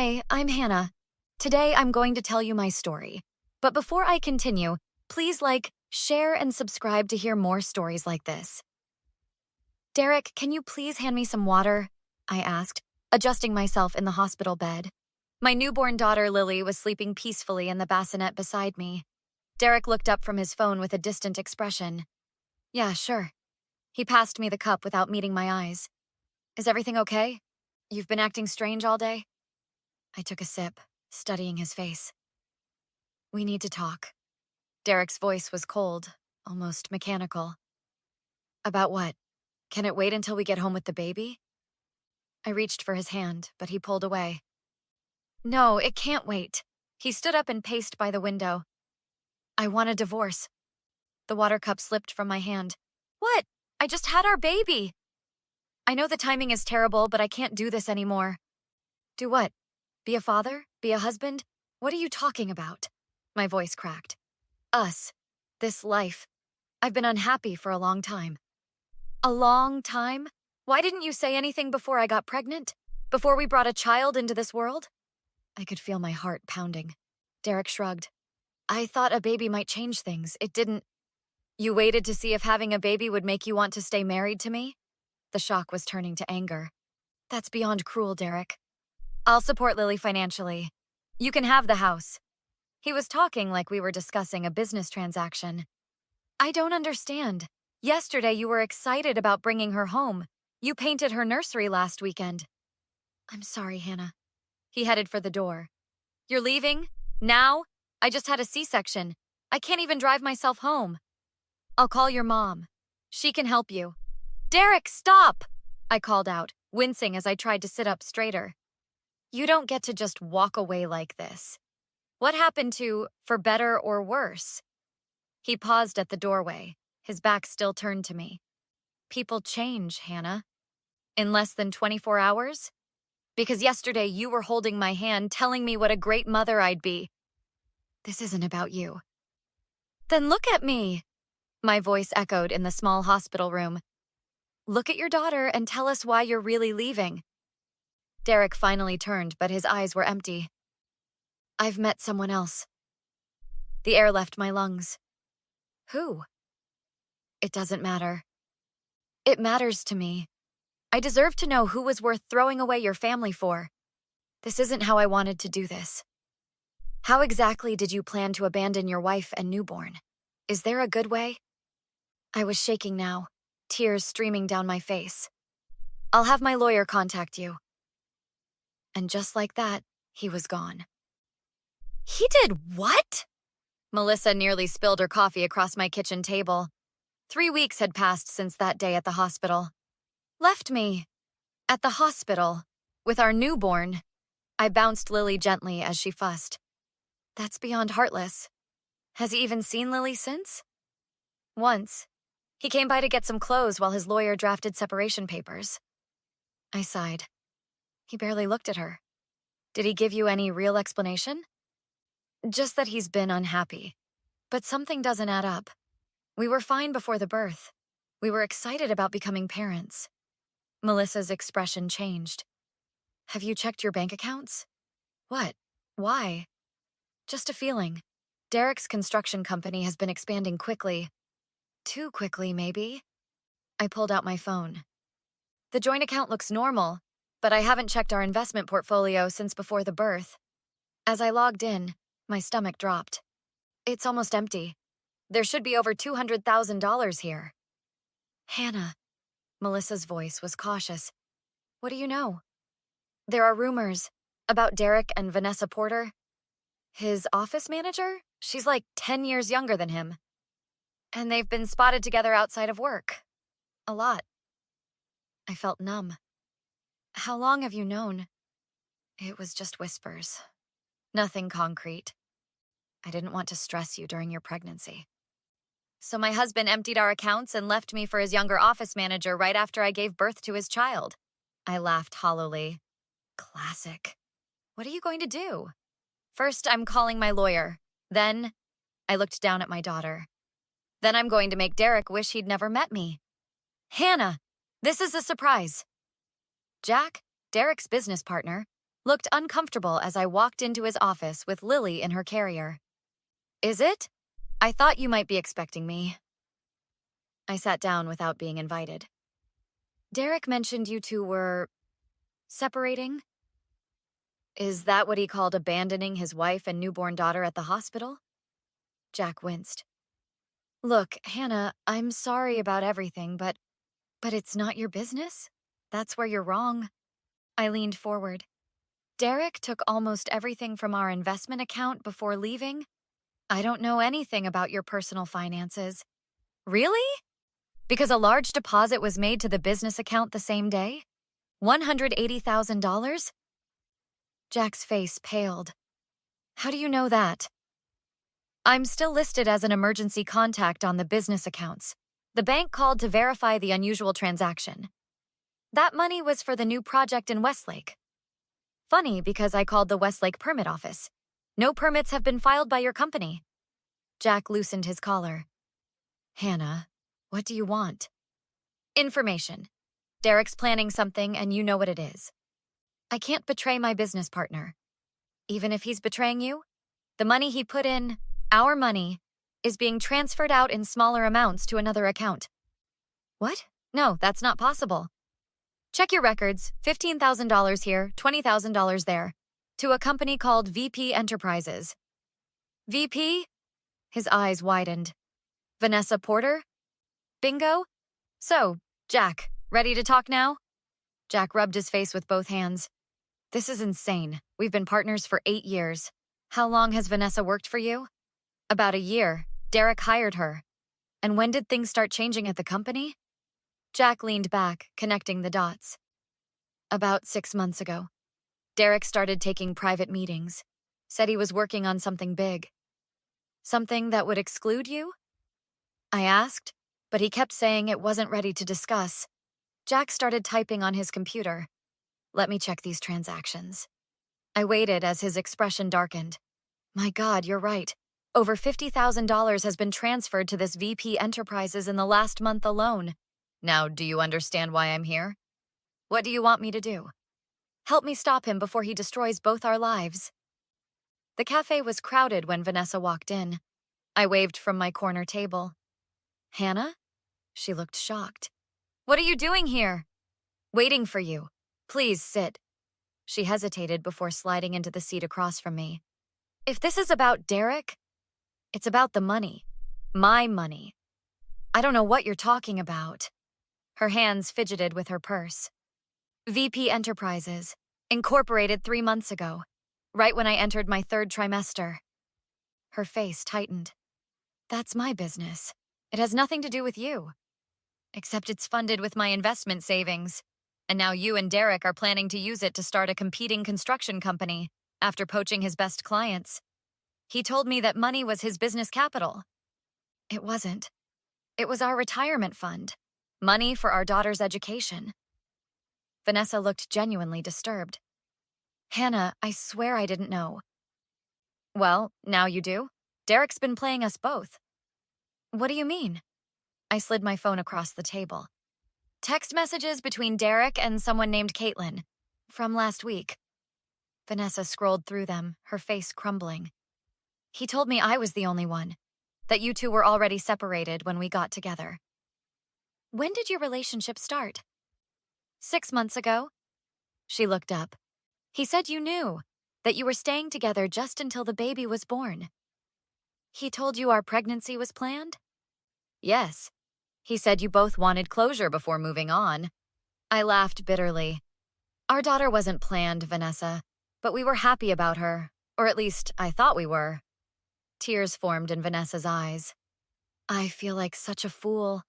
Hi, I'm Hannah. Today I'm going to tell you my story. But before I continue, please like, share, and subscribe to hear more stories like this. Derek, can you please hand me some water? I asked, adjusting myself in the hospital bed. My newborn daughter Lily was sleeping peacefully in the bassinet beside me. Derek looked up from his phone with a distant expression. Yeah, sure. He passed me the cup without meeting my eyes. Is everything okay? You've been acting strange all day? I took a sip, studying his face. We need to talk. Derek's voice was cold, almost mechanical. About what? Can it wait until we get home with the baby? I reached for his hand, but he pulled away. No, it can't wait. He stood up and paced by the window. I want a divorce. The water cup slipped from my hand. What? I just had our baby. I know the timing is terrible, but I can't do this anymore. Do what? Be a father? Be a husband? What are you talking about? My voice cracked. Us. This life. I've been unhappy for a long time. A long time? Why didn't you say anything before I got pregnant? Before we brought a child into this world? I could feel my heart pounding. Derek shrugged. I thought a baby might change things. It didn't. You waited to see if having a baby would make you want to stay married to me? The shock was turning to anger. That's beyond cruel, Derek. I'll support Lily financially. You can have the house. He was talking like we were discussing a business transaction. I don't understand. Yesterday you were excited about bringing her home. You painted her nursery last weekend. I'm sorry, Hannah. He headed for the door. You're leaving? Now? I just had a C-section. I can't even drive myself home. I'll call your mom. She can help you. Derek, stop! I called out, wincing as I tried to sit up straighter. You don't get to just walk away like this. What happened to, for better or worse? He paused at the doorway, his back still turned to me. People change, Hannah. In less than 24 hours? Because yesterday you were holding my hand, telling me what a great mother I'd be. This isn't about you. Then look at me. My voice echoed in the small hospital room. Look at your daughter and tell us why you're really leaving. Derek finally turned, but his eyes were empty. I've met someone else. The air left my lungs. Who? It doesn't matter. It matters to me. I deserve to know who was worth throwing away your family for. This isn't how I wanted to do this. How exactly did you plan to abandon your wife and newborn? Is there a good way? I was shaking now, tears streaming down my face. I'll have my lawyer contact you. And just like that, he was gone. He did what? Melissa nearly spilled her coffee across my kitchen table. 3 weeks had passed since that day at the hospital. Left me. At the hospital. With our newborn. I bounced Lily gently as she fussed. That's beyond heartless. Has he even seen Lily since? Once. He came by to get some clothes while his lawyer drafted separation papers. I sighed. He barely looked at her. Did he give you any real explanation? Just that he's been unhappy. But something doesn't add up. We were fine before the birth. We were excited about becoming parents. Melissa's expression changed. Have you checked your bank accounts? What? Why? Just a feeling. Derek's construction company has been expanding quickly. Too quickly, maybe? I pulled out my phone. The joint account looks normal, but I haven't checked our investment portfolio since before the birth. As I logged in, my stomach dropped. It's almost empty. There should be over $200,000 here. Hannah. Melissa's voice was cautious. What do you know? There are rumors about Derek and Vanessa Porter. His office manager? She's like 10 years younger than him. And they've been spotted together outside of work. A lot. I felt numb. How long have you known? It was just whispers. Nothing concrete. I didn't want to stress you during your pregnancy. So my husband emptied our accounts and left me for his younger office manager right after I gave birth to his child. I laughed hollowly. Classic. What are you going to do? First, I'm calling my lawyer. Then, I looked down at my daughter. Then I'm going to make Derek wish he'd never met me. Hannah, this is a surprise. Jack, Derek's business partner, looked uncomfortable as I walked into his office with Lily in her carrier. Is it? I thought you might be expecting me. I sat down without being invited. Derek mentioned you two were separating? Is that what he called abandoning his wife and newborn daughter at the hospital? Jack winced. Look, Hannah, I'm sorry about everything, but it's not your business. That's where you're wrong. I leaned forward. Derek took almost everything from our investment account before leaving. I don't know anything about your personal finances. Really? Because a large deposit was made to the business account the same day? $180,000? Jack's face paled. How do you know that? I'm still listed as an emergency contact on the business accounts. The bank called to verify the unusual transaction. That money was for the new project in Westlake. Funny, because I called the Westlake permit office. No permits have been filed by your company. Jack loosened his collar. Hannah, what do you want? Information. Derek's planning something and you know what it is. I can't betray my business partner. Even if he's betraying you, the money he put in, our money, is being transferred out in smaller amounts to another account. What? No, that's not possible. Check your records, $15,000 here, $20,000 there, to a company called VP Enterprises. VP? His eyes widened. Vanessa Porter? Bingo? So, Jack, ready to talk now? Jack rubbed his face with both hands. This is insane. We've been partners for 8 years. How long has Vanessa worked for you? About a year. Derek hired her. And when did things start changing at the company? Jack leaned back, connecting the dots. About 6 months ago. Derek started taking private meetings. Said he was working on something big. Something that would exclude you? I asked, but he kept saying it wasn't ready to discuss. Jack started typing on his computer. Let me check these transactions. I waited as his expression darkened. My God, you're right. Over $50,000 has been transferred to this VP Enterprises in the last month alone. Now, do you understand why I'm here? What do you want me to do? Help me stop him before he destroys both our lives. The cafe was crowded when Vanessa walked in. I waved from my corner table. Hannah? She looked shocked. What are you doing here? Waiting for you. Please sit. She hesitated before sliding into the seat across from me. If this is about Derek, it's about the money. My money. I don't know what you're talking about. Her hands fidgeted with her purse. VP Enterprises, incorporated 3 months ago, right when I entered my 3rd trimester. Her face tightened. That's my business. It has nothing to do with you. Except it's funded with my investment savings. And now you and Derek are planning to use it to start a competing construction company after poaching his best clients. He told me that money was his business capital. It wasn't. It was our retirement fund. Money for our daughter's education. Vanessa looked genuinely disturbed. Hannah, I swear I didn't know. Well, now you do. Derek's been playing us both. What do you mean? I slid my phone across the table. Text messages between Derek and someone named Caitlin. From last week. Vanessa scrolled through them, her face crumbling. He told me I was the only one. That you two were already separated when we got together. When did your relationship start? 6 months ago. She looked up. He said you knew. That you were staying together just until the baby was born. He told you our pregnancy was planned? Yes. He said you both wanted closure before moving on. I laughed bitterly. Our daughter wasn't planned, Vanessa, but we were happy about her, or at least I thought we were. Tears formed in Vanessa's eyes. I feel like such a fool.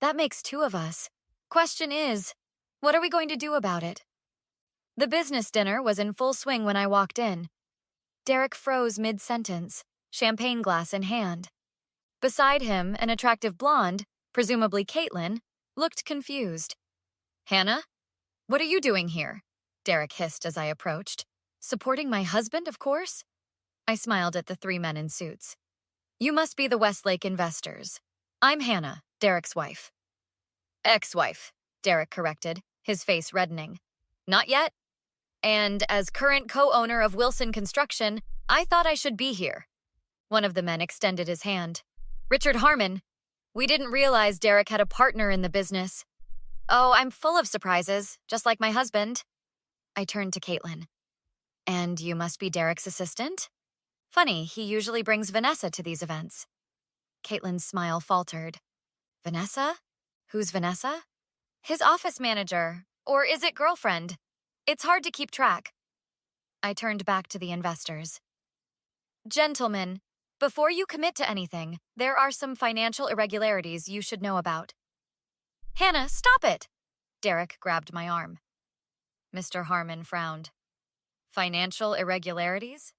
That makes 2 of us. Question is, what are we going to do about it? The business dinner was in full swing when I walked in. Derek froze mid-sentence, champagne glass in hand. Beside him, an attractive blonde, presumably Caitlin, looked confused. Hannah? What are you doing here? Derek hissed as I approached. Supporting my husband, of course? I smiled at the 3 men in suits. You must be the Westlake investors. I'm Hannah, Derek's wife. Ex-wife, Derek corrected, his face reddening. Not yet? And as current co-owner of Wilson Construction, I thought I should be here. One of the men extended his hand. Richard Harmon. We didn't realize Derek had a partner in the business. Oh, I'm full of surprises, just like my husband. I turned to Caitlin. And you must be Derek's assistant? Funny, he usually brings Vanessa to these events. Caitlin's smile faltered. Vanessa? Who's Vanessa? His office manager. Or is it girlfriend? It's hard to keep track. I turned back to the investors. Gentlemen, before you commit to anything, there are some financial irregularities you should know about. Hannah, stop it! Derek grabbed my arm. Mr. Harmon frowned. Financial irregularities?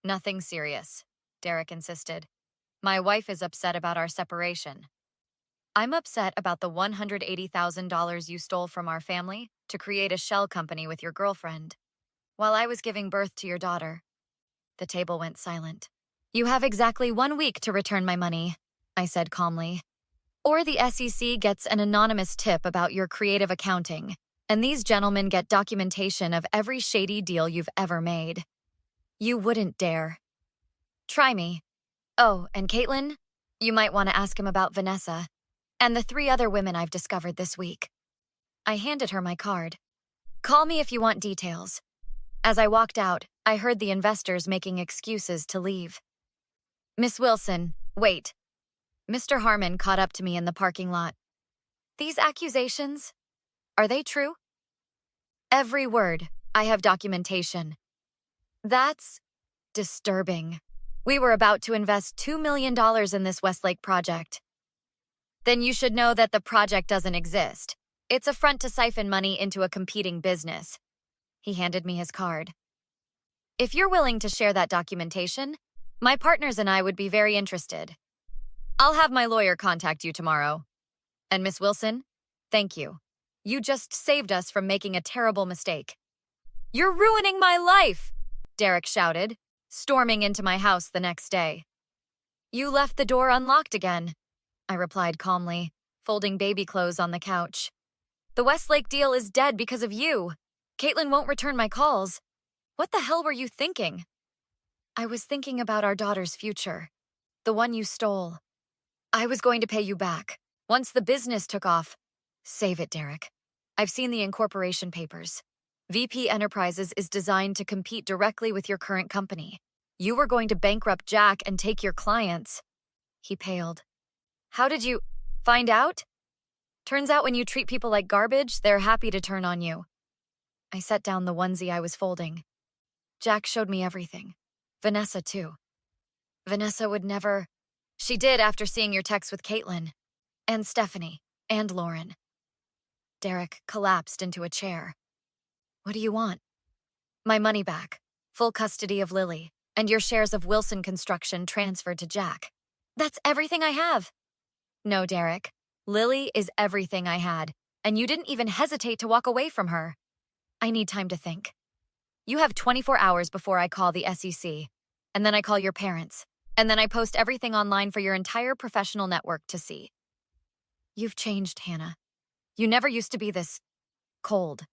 Nothing serious, Derek insisted. My wife is upset about our separation. I'm upset about the $180,000 you stole from our family to create a shell company with your girlfriend, while I was giving birth to your daughter. The table went silent. You have exactly 1 week to return my money, I said calmly. Or the SEC gets an anonymous tip about your creative accounting, and these gentlemen get documentation of every shady deal you've ever made. You wouldn't dare. Try me. Oh, and Caitlin, you might want to ask him about Vanessa and the 3 other women I've discovered this week. I handed her my card. Call me if you want details. As I walked out, I heard the investors making excuses to leave. Miss Wilson, wait. Mr. Harmon caught up to me in the parking lot. These accusations, are they true? Every word. I have documentation. That's disturbing. We were about to invest $2 million in this Westlake project. Then you should know that the project doesn't exist. It's a front to siphon money into a competing business. He handed me his card. If you're willing to share that documentation, my partners and I would be very interested. I'll have my lawyer contact you tomorrow. And Miss Wilson, thank you. You just saved us from making a terrible mistake. You're ruining my life, Derek shouted, storming into my house the next day. You left the door unlocked again, I replied calmly, folding baby clothes on the couch. The Westlake deal is dead because of you. Caitlin won't return my calls. What the hell were you thinking? I was thinking about our daughter's future, the one you stole. I was going to pay you back. Once the business took off. Save it, Derek. I've seen the incorporation papers. VP Enterprises is designed to compete directly with your current company. You were going to bankrupt Jack and take your clients. He paled. How did you find out? Turns out when you treat people like garbage, they're happy to turn on you. I set down the onesie I was folding. Jack showed me everything. Vanessa, too. Vanessa would never... She did after seeing your text with Caitlin. And Stephanie. And Lauren. Derek collapsed into a chair. What do you want? My money back. Full custody of Lily. And your shares of Wilson Construction transferred to Jack. That's everything I have. No, Derek. Lily is everything I had. And you didn't even hesitate to walk away from her. I need time to think. You have 24 hours before I call the SEC. And then I call your parents. And then I post everything online for your entire professional network to see. You've changed, Hannah. You never used to be this cold.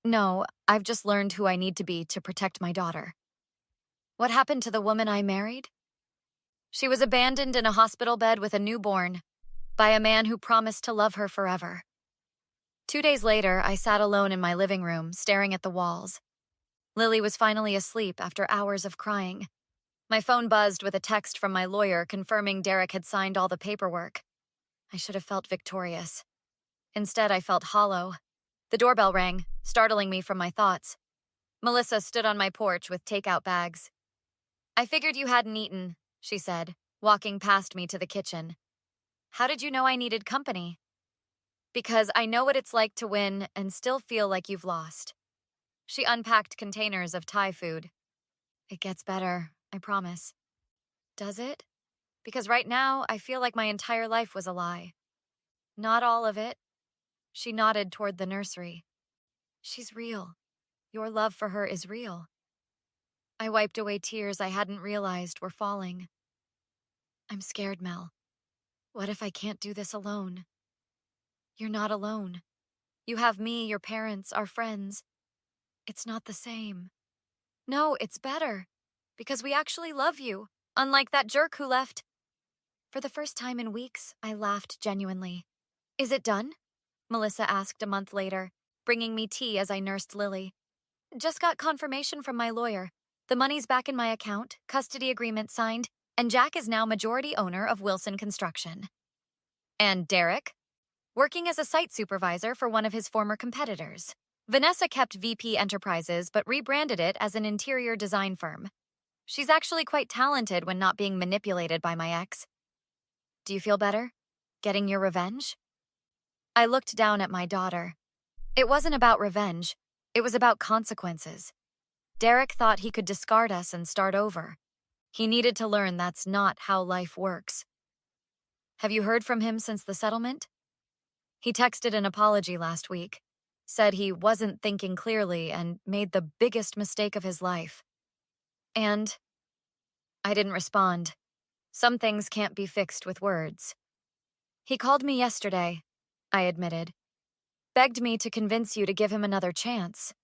No, I've just learned who I need to be to protect my daughter. What happened to the woman I married? She was abandoned in a hospital bed with a newborn by a man who promised to love her forever. 2 days later, I sat alone in my living room, staring at the walls. Lily was finally asleep after hours of crying. My phone buzzed with a text from my lawyer confirming Derek had signed all the paperwork. I should have felt victorious. Instead, I felt hollow. The doorbell rang, startling me from my thoughts. Melissa stood on my porch with takeout bags. I figured you hadn't eaten, she said, walking past me to the kitchen. How did you know I needed company? Because I know what it's like to win and still feel like you've lost. She unpacked containers of Thai food. It gets better, I promise. Does it? Because right now, I feel like my entire life was a lie. Not all of it. She nodded toward the nursery. She's real. Your love for her is real. I wiped away tears I hadn't realized were falling. I'm scared, Mel. What if I can't do this alone? You're not alone. You have me, your parents, our friends. It's not the same. No, it's better. Because we actually love you, unlike that jerk who left. For the first time in weeks, I laughed genuinely. Is it done? Melissa asked a month later, bringing me tea as I nursed Lily. Just got confirmation from my lawyer. The money's back in my account, custody agreement signed, and Jack is now majority owner of Wilson Construction. And Derek? Working as a site supervisor for one of his former competitors. Vanessa kept VP Enterprises but rebranded it as an interior design firm. She's actually quite talented when not being manipulated by my ex. Do you feel better? Getting your revenge? I looked down at my daughter. It wasn't about revenge. It was about consequences. Derek thought he could discard us and start over. He needed to learn that's not how life works. Have you heard from him since the settlement? He texted an apology last week, said he wasn't thinking clearly and made the biggest mistake of his life. And I didn't respond. Some things can't be fixed with words. He called me yesterday, I admitted. Begged me to convince you to give him another chance.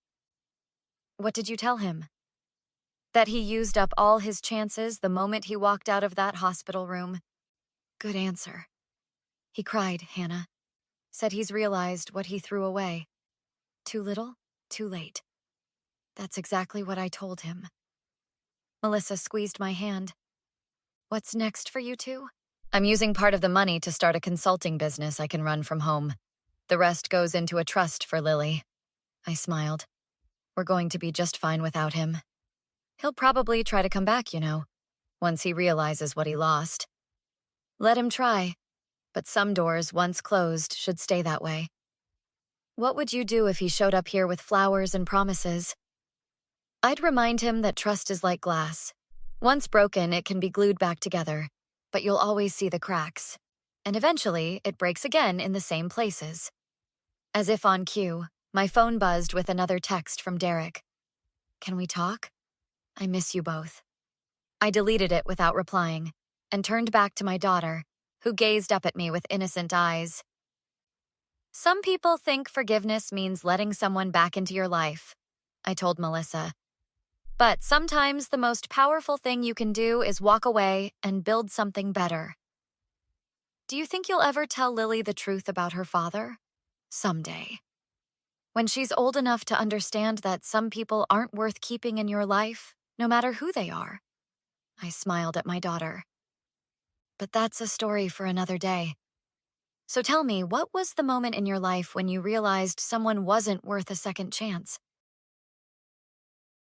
What did you tell him? That he used up all his chances the moment he walked out of that hospital room. Good answer. He cried, Hannah. Said he's realized what he threw away. Too little, too late. That's exactly what I told him. Melissa squeezed my hand. What's next for you two? I'm using part of the money to start a consulting business I can run from home. The rest goes into a trust for Lily. I smiled. We're going to be just fine without him. He'll probably try to come back, once he realizes what he lost. Let him try, but some doors once closed should stay that way. What would you do if he showed up here with flowers and promises? I'd remind him that trust is like glass. Once broken, it can be glued back together, but you'll always see the cracks. And eventually, it breaks again in the same places. As if on cue, my phone buzzed with another text from Derek. Can we talk? I miss you both. I deleted it without replying and turned back to my daughter, who gazed up at me with innocent eyes. Some people think forgiveness means letting someone back into your life, I told Melissa. But sometimes the most powerful thing you can do is walk away and build something better. Do you think you'll ever tell Lily the truth about her father? Someday. When she's old enough to understand that some people aren't worth keeping in your life, no matter who they are. I smiled at my daughter. But that's a story for another day. So tell me, what was the moment in your life when you realized someone wasn't worth a second chance?